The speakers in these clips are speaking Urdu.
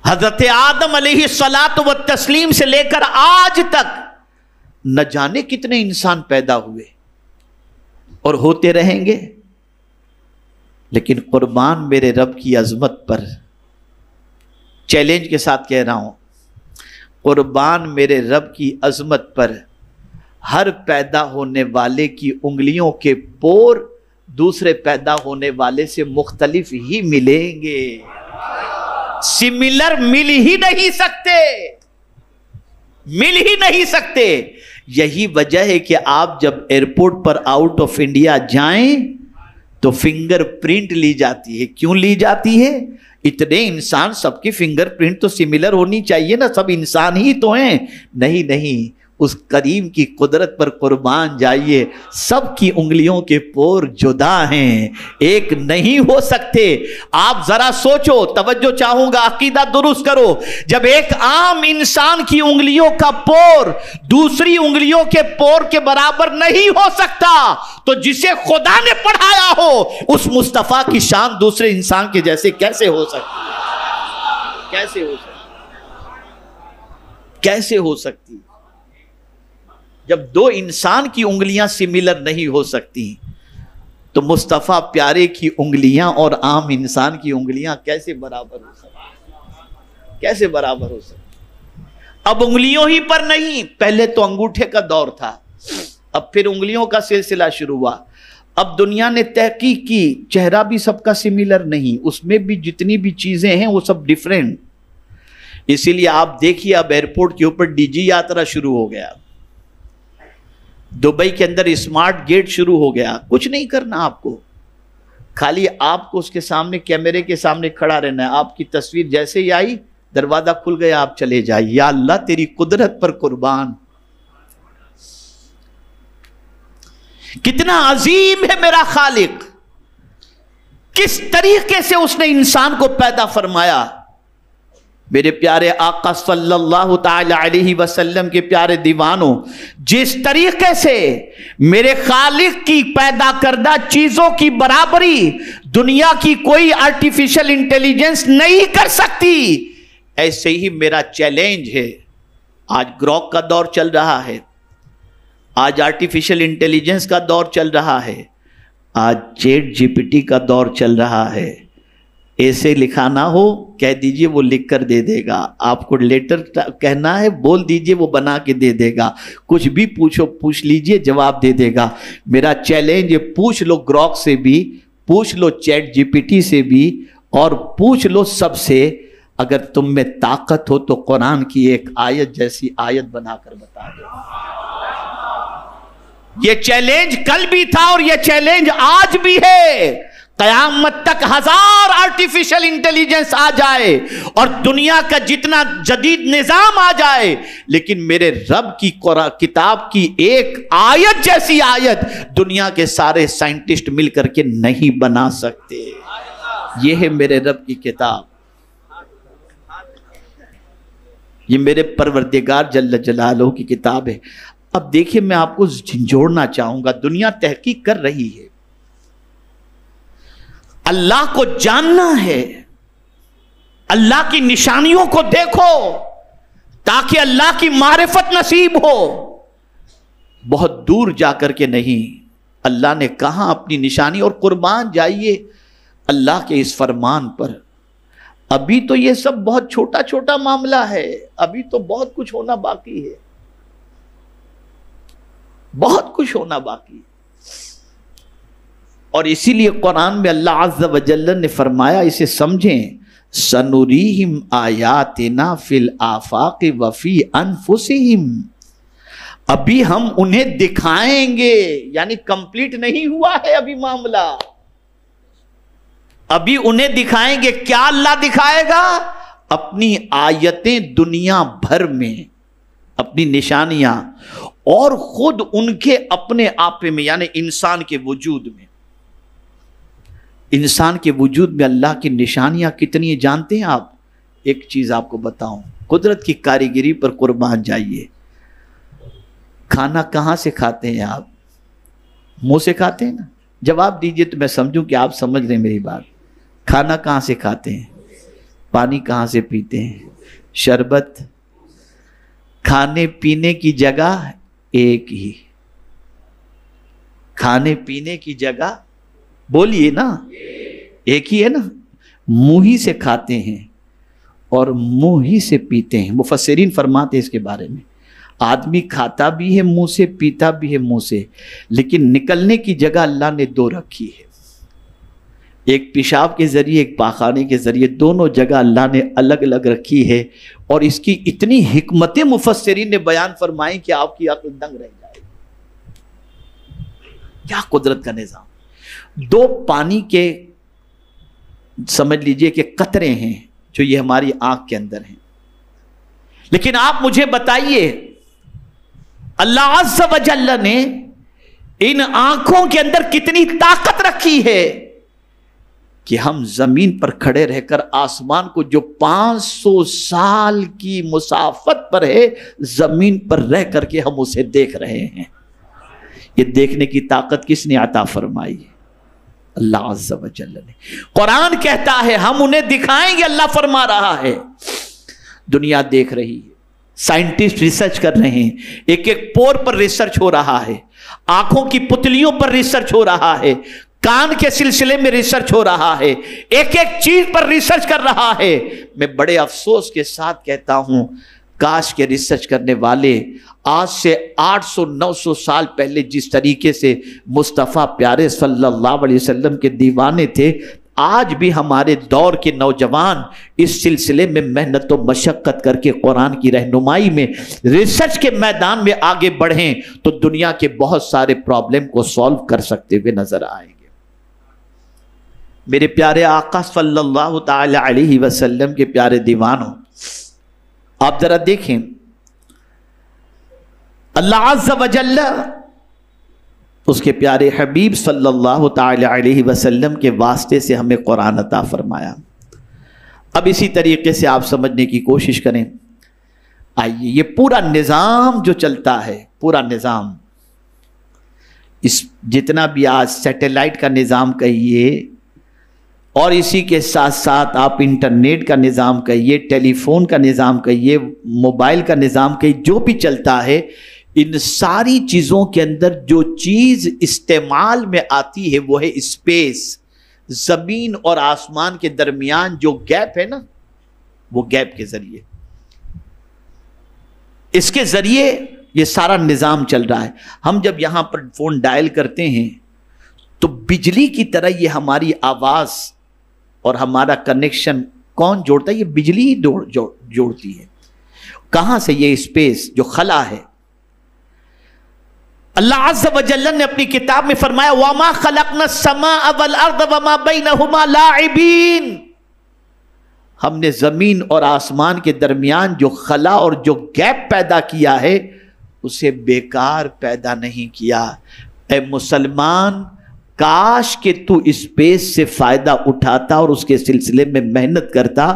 حضرت آدم علیہ الصلاۃ والتسلیم سے لے کر آج تک نہ جانے کتنے انسان پیدا ہوئے اور ہوتے رہیں گے، لیکن قربان میرے رب کی عظمت پر چیلنج کے ساتھ کہہ رہا ہوں، قربان میرے رب کی عظمت پر ہر پیدا ہونے والے کی انگلیوں کے پور دوسرے پیدا ہونے والے سے مختلف ہی ملیں گے، سملر مل ہی نہیں سکتے، مل ہی نہیں سکتے۔ یہی وجہ ہے کہ آپ جب airport per out of India جائیں تو فنگر پرنٹ لی جاتی ہے۔ کیوں لی جاتی ہے؟ اتنے انسان، سب کی فنگر پرنٹ تو سملر ہونی چاہیے نا، سب انسان ہی تو ہیں۔ نہیں، اس کریم کی قدرت پر قربان جائیے، سب کی انگلیوں کے پور جدا ہیں، ایک نہیں ہو سکتے۔ آپ ذرا سوچو، توجہ چاہوں گا، عقیدہ درست کرو۔ جب ایک عام انسان کی انگلیوں کا پور دوسری انگلیوں کے پور کے برابر نہیں ہو سکتا تو جسے خدا نے پڑھایا ہو اس مصطفیٰ کی شان دوسرے انسان کے جیسے کیسے ہو سکتی؟ کیسے ہو سکتی؟ جب دو انسان کی انگلیاں سملر نہیں ہو سکتی تو مصطفیٰ پیارے کی انگلیاں اور عام انسان کی انگلیاں کیسے برابر ہو سکتی؟ کیسے برابر ہو سکتی؟ اب انگلیوں ہی پر نہیں، پہلے تو انگوٹھے کا دور تھا، اب پھر انگلیوں کا سلسلہ شروع ہوا۔ اب دنیا نے تحقیق کی، چہرہ بھی سب کا سملر نہیں، اس میں بھی جتنی بھی چیزیں ہیں وہ سب ڈیفرنٹ۔ اسی لیے آپ دیکھیے اب ایئرپورٹ کے اوپر ڈی جی یاترا شروع ہو گیا، دبئی کے اندر اسمارٹ گیٹ شروع ہو گیا۔ کچھ نہیں کرنا آپ کو، خالی آپ کو اس کے سامنے کیمرے کے سامنے کھڑا رہنا ہے، آپ کی تصویر جیسے ہی آئی دروازہ کھل گیا، آپ چلے جائیں۔ یا اللہ تیری قدرت پر قربان، کتنا عظیم ہے میرا خالق، کس طریقے سے اس نے انسان کو پیدا فرمایا۔ میرے پیارے آقا صلی اللہ تعالی علیہ وسلم کے پیارے دیوانوں، جس طریقے سے میرے خالق کی پیدا کردہ چیزوں کی برابری دنیا کی کوئی آرٹیفیشل انٹیلیجنس نہیں کر سکتی، ایسے ہی میرا چیلنج ہے۔ آج گروک کا دور چل رہا ہے، آج آرٹیفیشل انٹیلیجنس کا دور چل رہا ہے، آج چیٹ جی پی ٹی کا دور چل رہا ہے۔ ایسے لکھانا ہو کہہ دیجئے وہ لکھ کر دے دے گا، آپ کو لیٹر کہنا ہے بول دیجئے وہ بنا کے دے دے گا، کچھ بھی پوچھ لیجئے جواب دے دے گا۔ میرا چیلنج ہے، پوچھ لو گروک سے بھی، پوچھ لو چیٹ جی پی ٹی سے بھی، اور پوچھ لو سب سے، اگر تم میں طاقت ہو تو قرآن کی ایک آیت جیسی آیت بنا کر بتا دو۔ یہ چیلنج کل بھی تھا اور یہ چیلنج آج بھی ہے۔ قیامت تک 1000 آرٹیفیشل انٹیلیجنس آ جائے اور دنیا کا جتنا جدید نظام آ جائے، لیکن میرے رب کی کتاب کی ایک آیت جیسی آیت دنیا کے سارے سائنٹسٹ مل کر کے نہیں بنا سکتے۔ یہ ہے میرے رب کی کتاب، یہ میرے پروردگار جل جلالہ کی کتاب ہے۔ اب دیکھیں میں آپ کو جھنجھوڑنا چاہوں گا، دنیا تحقیق کر رہی ہے، اللہ کو جاننا ہے، اللہ کی نشانیوں کو دیکھو تاکہ اللہ کی معرفت نصیب ہو۔ بہت دور جا کر کے نہیں، اللہ نے کہاں اپنی نشانی، اور قربان جائیے اللہ کے اس فرمان پر۔ ابھی تو یہ سب بہت چھوٹا چھوٹا معاملہ ہے، ابھی تو بہت کچھ ہونا باقی ہے، بہت کچھ ہونا باقی ہے۔ اور اسی لیے قرآن میں اللہ عز و جل نے فرمایا، اسے سمجھیں، سَنُرِيهِمْ آیَاتِنَا فِي الْآفَاقِ وَفِي أَنفُسِهِمْ، ابھی ہم انہیں دکھائیں گے، یعنی کمپلیٹ نہیں ہوا ہے ابھی معاملہ، ابھی انہیں دکھائیں گے۔ کیا اللہ دکھائے گا؟ اپنی آیتیں دنیا بھر میں، اپنی نشانیاں، اور خود ان کے اپنے آپے میں، یعنی انسان کے وجود میں۔ انسان کے وجود میں اللہ کی نشانیاں کتنی ہیں جانتے ہیں آپ؟ ایک چیز آپ کو بتاؤں، قدرت کی کاریگری پر قربان جائیے۔ کھانا کہاں سے کھاتے ہیں آپ؟ منہ سے کھاتے ہیں نا؟ جواب دیجئے تو میں سمجھوں کہ آپ سمجھ رہے ہیں میری بات۔ کھانا کہاں سے کھاتے ہیں؟ پانی کہاں سے پیتے ہیں؟ شربت. کھانے پینے کی جگہ ایک ہی. کھانے پینے کی جگہ بولیے نا، ایک ہی ہے نا. منہ ہی سے کھاتے ہیں اور منہ ہی سے پیتے ہیں. مفسرین فرماتے ہیں اس کے بارے میں، آدمی کھاتا بھی ہے منہ سے، پیتا بھی ہے منہ سے، لیکن نکلنے کی جگہ اللہ نے دو رکھی ہے. ایک پیشاب کے ذریعے، ایک پاخانے کے ذریعے، دونوں جگہ اللہ نے الگ الگ رکھی ہے. اور اس کی اتنی حکمتیں مفسرین نے بیان فرمائی کہ آپ کی عقل دنگ رہ جائے. کیا قدرت کا نظام. دو پانی کے سمجھ لیجئے کہ قطرے ہیں جو یہ ہماری آنکھ کے اندر ہیں. لیکن آپ مجھے بتائیے اللہ عز و جل نے ان آنکھوں کے اندر کتنی طاقت رکھی ہے کہ ہم زمین پر کھڑے رہ کر آسمان کو جو 500 سال کی مسافت پر ہے، زمین پر رہ کر کے ہم اسے دیکھ رہے ہیں. یہ دیکھنے کی طاقت کس نے عطا فرمائی؟ اللہ عز و جل نے. قرآن کہتا ہے ہم انہیں دکھائیں گے، اللہ فرما رہا ہے. دنیا دیکھ رہی ہے، سائنٹسٹ ریسرچ کر رہے ہیں، ایک ایک پور پر ریسرچ ہو رہا ہے، آنکھوں کی پتلیوں پر ریسرچ ہو رہا ہے، کان کے سلسلے میں ریسرچ ہو رہا ہے، ایک ایک چیز پر ریسرچ کر رہا ہے. میں بڑے افسوس کے ساتھ کہتا ہوں، کاش کے ریسرچ کرنے والے آج سے 800-900 سال پہلے جس طریقے سے مصطفیٰ پیارے صلی اللہ علیہ وسلم کے دیوانے تھے، آج بھی ہمارے دور کے نوجوان اس سلسلے میں محنت و مشقت کر کے قرآن کی رہنمائی میں ریسرچ کے میدان میں آگے بڑھیں تو دنیا کے بہت سارے پرابلم کو سولو کر سکتے ہوئے نظر آئیں گے. میرے پیارے آقا صلی اللہ تعالی علیہ وسلم کے پیارے دیوانوں، آپ ذرا دیکھیں، اللہ عز و جل اس کے پیارے حبیب صلی اللہ تعالی علیہ وسلم کے واسطے سے ہمیں قرآن عطا فرمایا. اب اسی طریقے سے آپ سمجھنے کی کوشش کریں. آئیے، یہ پورا نظام جو چلتا ہے، پورا نظام، اس جتنا بھی آج سیٹلائٹ کا نظام کہیے، اور اسی کے ساتھ ساتھ آپ انٹرنیٹ کا نظام کہیے، ٹیلی فون کا نظام کہیے، موبائل کا نظام کہیے، جو بھی چلتا ہے، ان ساری چیزوں کے اندر جو چیز استعمال میں آتی ہے وہ ہے اسپیس. زمین اور آسمان کے درمیان جو گیپ ہے نا، وہ گیپ کے ذریعے، اس کے ذریعے یہ سارا نظام چل رہا ہے. ہم جب یہاں پر فون ڈائل کرتے ہیں تو بجلی کی طرح یہ ہماری آواز اور ہمارا کنیکشن کون جوڑتا ہے؟ یہ بجلی ہی جوڑتی ہے. کہاں سے؟ یہ اسپیس جو خلا ہے. اللہ عز و جل نے اپنی کتاب میں فرمایا وَمَا خَلَقْنَا السَّمَاءَ وَالْأَرْضَ وَمَا بَيْنَهُمَا لَاعِبِينَ. ہم نے زمین اور آسمان کے درمیان جو خلا اور جو گیپ پیدا کیا ہے اسے بیکار پیدا نہیں کیا. اے مسلمان، کاش کہ تو اسپیس سے فائدہ اٹھاتا اور اس کے سلسلے میں محنت کرتا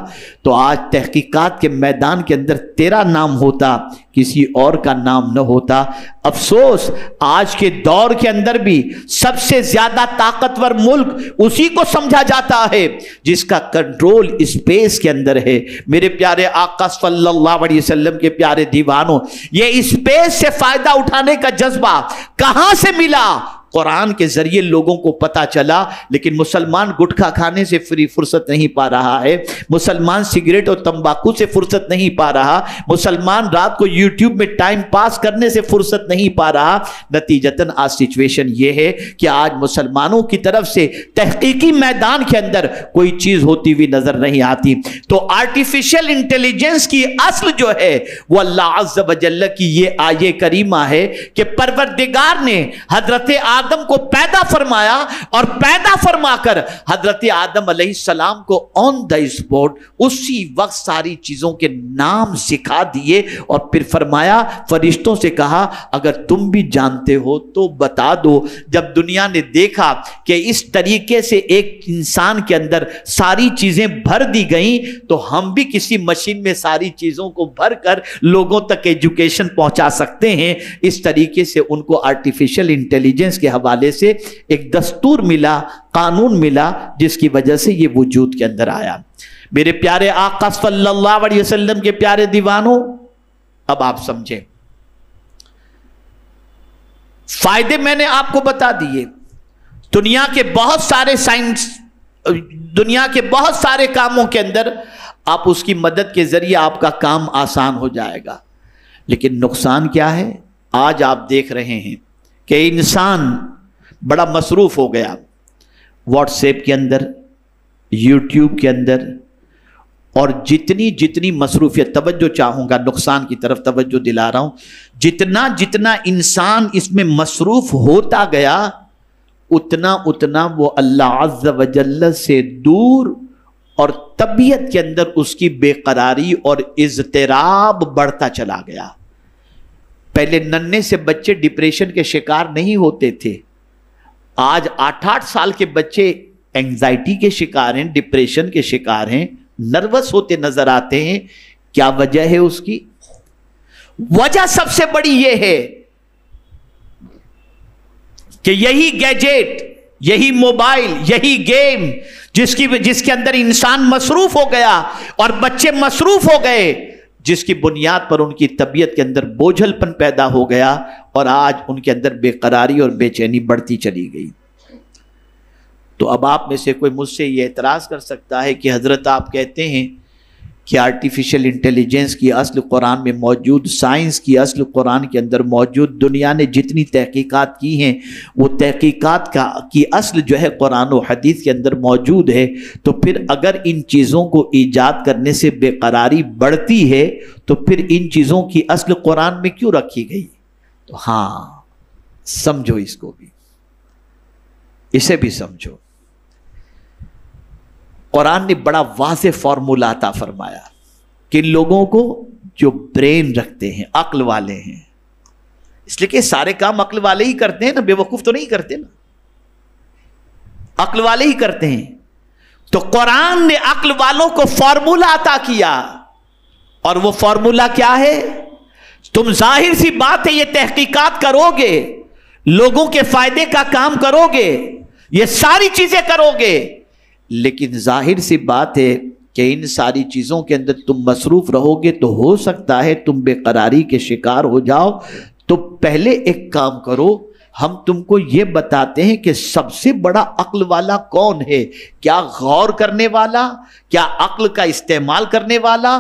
تو آج تحقیقات کے میدان کے اندر تیرا نام ہوتا، کسی اور کا نام نہ ہوتا. افسوس، آج کے دور کے اندر بھی سب سے زیادہ طاقتور ملک اسی کو سمجھا جاتا ہے جس کا کنٹرول اسپیس کے اندر ہے. میرے پیارے آقا صلی اللہ علیہ وسلم کے پیارے دیوانوں، یہ اسپیس سے فائدہ اٹھانے کا جذبہ کہاں سے ملا؟ قرآن کے ذریعے لوگوں کو پتا چلا. لیکن مسلمان گٹکھا کھانے سے فرصت نہیں پا رہا ہے، مسلمان سگریٹ اور تمباکو سے فرصت نہیں پا رہا، مسلمان رات کو یوٹیوب میں ٹائم پاس کرنے سے فرصت نہیں پا رہا. نتیجتاً آج سچویشن یہ ہے کہ آج مسلمانوں کی طرف سے تحقیقی میدان کے اندر کوئی چیز ہوتی ہوئی نظر نہیں آتی. تو آرٹیفیشل انٹیلیجنس کی اصل جو ہے وہ اللہ عز و جل کی یہ آیہ کریمہ ہے کہ پروردگار نے حضرت آدم کو پیدا فرمایا اور پیدا فرما کر حضرت آدم علیہ السلام کو آن دا اسپوٹ اسی وقت ساری چیزوں کے نام سکھا دیے اور پھر فرمایا، فرشتوں سے کہا اگر تم بھی جانتے ہو تو بتا دو. جب دنیا نے دیکھا کہ اس طریقے سے ایک انسان کے اندر ساری چیزیں بھر دی گئیں تو ہم بھی کسی مشین میں ساری چیزوں کو بھر کر لوگوں تک ایجوکیشن پہنچا سکتے ہیں. اس طریقے سے ان کو آرٹیفیشل انٹیلیجنس کے حوالے سے ایک دستور ملا، قانون ملا، جس کی وجہ سے یہ وجود کے اندر آیا. میرے پیارے آقا صلی اللہ علیہ وسلم کے پیارے دیوانوں، اب آپ سمجھیں، فائدے میں نے آپ کو بتا دیے۔ دنیا کے بہت سارے سائنس، دنیا کے بہت سارے کاموں کے اندر آپ اس کی مدد کے ذریعے آپ کا کام آسان ہو جائے گا، لیکن نقصان کیا ہے؟ آج آپ دیکھ رہے ہیں کہ انسان بڑا مصروف ہو گیا، واٹس ایپ کے اندر، یوٹیوب کے اندر، اور جتنی مصروفیت، توجہ چاہوں گا، نقصان کی طرف توجہ دلا رہا ہوں، جتنا انسان اس میں مصروف ہوتا گیا، اتنا وہ اللہ عز و جل سے دور، اور طبیعت کے اندر اس کی بے قراری اور اضطراب بڑھتا چلا گیا۔ پہلے ننھے سے بچے ڈپریشن کے شکار نہیں ہوتے تھے، آج 8 سال کے بچے اینگزائٹی کے شکار ہیں، ڈپریشن کے شکار ہیں، نروس ہوتے نظر آتے ہیں۔ کیا وجہ ہے اس کی؟ وجہ سب سے بڑی یہ ہے کہ یہی گیجٹ، یہی موبائل، یہی گیم جس کے اندر انسان مصروف ہو گیا اور بچے مصروف ہو گئے، جس کی بنیاد پر ان کی طبیعت کے اندر بوجھل پن پیدا ہو گیا، اور آج ان کے اندر بے قراری اور بے چینی بڑھتی چلی گئی۔ تو اب آپ میں سے کوئی مجھ سے یہ اعتراض کر سکتا ہے کہ حضرت آپ کہتے ہیں کہ آرٹیفیشل انٹیلیجنس کی اصل قرآن میں موجود، سائنس کی اصل قرآن کے اندر موجود، دنیا نے جتنی تحقیقات کی ہیں وہ تحقیقات کی اصل جو ہے قرآن و حدیث کے اندر موجود ہے، تو پھر اگر ان چیزوں کو ایجاد کرنے سے بے قراری بڑھتی ہے تو پھر ان چیزوں کی اصل قرآن میں کیوں رکھی گئی؟ تو ہاں، سمجھو اس کو بھی، اسے بھی سمجھو۔ قرآن نے بڑا واضح فارمولہ عطا فرمایا کہ لوگوں کو جو برین رکھتے ہیں، عقل والے ہیں، اس لیے کہ سارے کام عقل والے ہی کرتے ہیں نا، بے وقوف تو نہیں کرتے نا، عقل والے ہی کرتے ہیں۔ تو قرآن نے عقل والوں کو فارمولہ عطا کیا، اور وہ فارمولہ کیا ہے؟ تم ظاہر سی بات ہے یہ تحقیقات کرو گے، لوگوں کے فائدے کا کام کرو گے، یہ ساری چیزیں کرو گے، لیکن ظاہر سی بات ہے کہ ان ساری چیزوں کے اندر تم مصروف رہو گے تو ہو سکتا ہے تم بے قراری کے شکار ہو جاؤ۔ تو پہلے ایک کام کرو، ہم تم کو یہ بتاتے ہیں کہ سب سے بڑا عقل والا کون ہے؟ کیا غور کرنے والا، کیا عقل کا استعمال کرنے والا،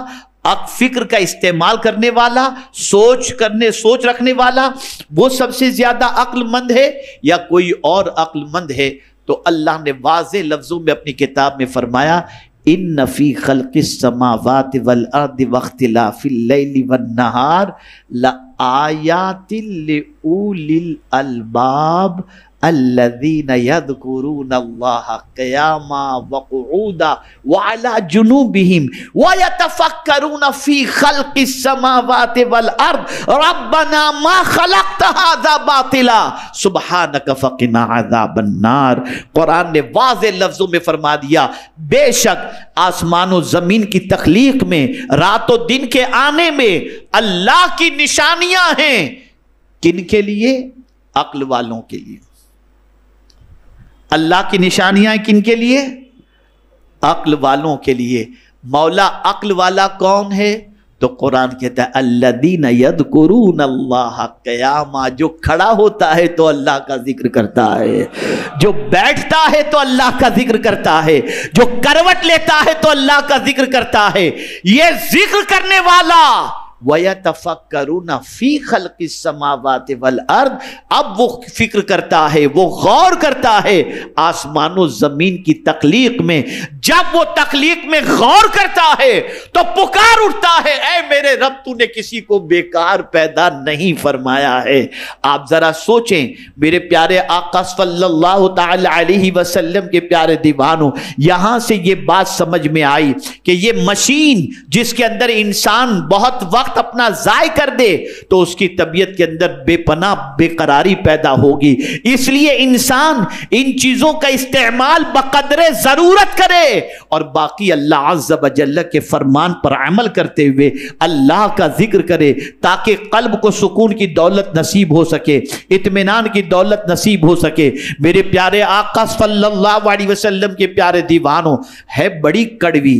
فکر کا استعمال کرنے والا، سوچ رکھنے والا، وہ سب سے زیادہ عقل مند ہے یا کوئی اور عقل مند ہے؟ تو اللہ نے واضح لفظوں میں اپنی کتاب میں فرمایا، ان فی خلق السماوات والارض واختلاف اللیل والنہار لآیات لأولی الالباب الذین یذکرون اللہ قیاما وقعودا وعلی جنوبہم ویتفکرون فی خلق السماوات والارض ربنا ما خلقت ھذا باطلا سبحانک فقنا عذاب النار۔ قرآن نے واضح لفظوں میں فرما دیا، بے شک آسمان و زمین کی تخلیق میں، رات و دن کے آنے میں اللہ کی نشانیاں ہیں۔ کن کے لیے؟ عقل والوں کے لیے۔ اللہ کی نشانیاں کن کے لیے؟ عقل والوں کے لیے۔ مولا عقل والا کون ہے؟ تو قرآن کہتا ہے الذین یذکرون اللہ قیاما، جو کھڑا ہوتا ہے تو اللہ کا ذکر کرتا ہے، جو بیٹھتا ہے تو اللہ کا ذکر کرتا ہے، جو کروٹ لیتا ہے تو اللہ کا ذکر کرتا ہے۔ یہ ذکر کرنے والا وَيَتَفَكَّرُونَ فِي خَلْقِ السَّمَاوَاتِ وَالْأَرْضِ، اب وہ فکر کرتا ہے، وہ غور کرتا ہے آسمان و زمین کی تخلیق میں۔ جب وہ تخلیق میں غور کرتا ہے تو پکار اٹھتا ہے، اے میرے رب تو نے کسی کو بیکار پیدا نہیں فرمایا ہے۔ آپ ذرا سوچیں میرے پیارے آقا صلی اللہ تعالی علیہ وسلم کے پیارے دیوانوں، یہاں سے یہ بات سمجھ میں آئی کہ یہ مشین جس کے اندر انسان بہت وقت اپنا ضائع کر دے تو اس کی طبیعت کے اندر بے پناہ بے قراری پیدا ہوگی۔ اس لیے انسان ان چیزوں کا استعمال بقدر ضرورت کرے اور باقی اللہ عز و جل کے فرمان پر عمل کرتے ہوئے اللہ کا ذکر کرے، تاکہ قلب کو سکون کی دولت نصیب ہو سکے، اطمینان کی دولت نصیب ہو سکے۔ میرے پیارے آقا صلی اللہ علیہ وسلم کے پیارے دیوانوں، ہے بڑی کڑوی